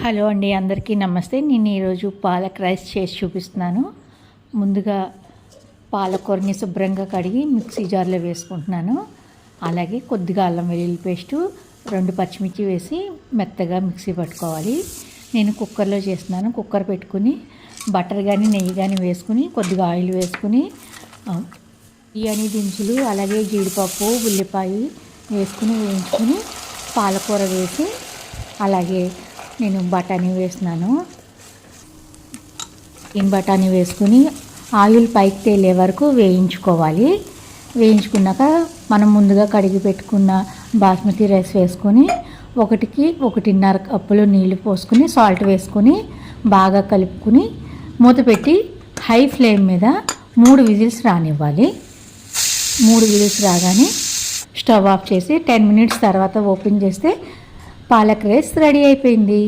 Hello అండి, అందరికీ నమస్తే. నేను ఈరోజు పాలక్ రైస్ చేసి చూపిస్తున్నాను. ముందుగా పాలకూరని శుభ్రంగా కడిగి మిక్సీ జార్లో వేసుకుంటున్నాను. అలాగే కొద్దిగా అల్లం వెల్లుల్లి పేస్టు, 2 పచ్చిమిర్చి వేసి మెత్తగా మిక్సీ పట్టుకోవాలి. నేను కుక్కర్లో చేస్తున్నాను. కుక్కర్ పెట్టుకుని బటర్ కానీ నెయ్యి కానీ వేసుకుని కొద్దిగా ఆయిల్ వేసుకుని బిర్యానీ దినుసులు అలాగే జీడిపప్పు ఉల్లిపాయ వేసుకుని వేయించుకుని పాలకూర వేసి అలాగే నేను బఠానీ వేస్తున్నాను. బఠానీ వేసుకుని ఆయిల్ పైకి తేలే వరకు వేయించుకోవాలి. వేయించుకున్నాక మనం ముందుగా కడిగి పెట్టుకున్న బాస్మతి రైస్ వేసుకొని 1కి 1.5 కప్పులు నీళ్లు పోసుకుని సాల్ట్ వేసుకొని బాగా కలుపుకుని మూత పెట్టి హై ఫ్లేమ్ మీద 3 విజిల్స్ రానివ్వాలి. 3 విజిల్స్ రాగానే స్టవ్ ఆఫ్ చేసి 10 మినిట్స్ తర్వాత ఓపెన్ చేస్తే పాలక్ రైస్ రెడీ అయిపోయింది.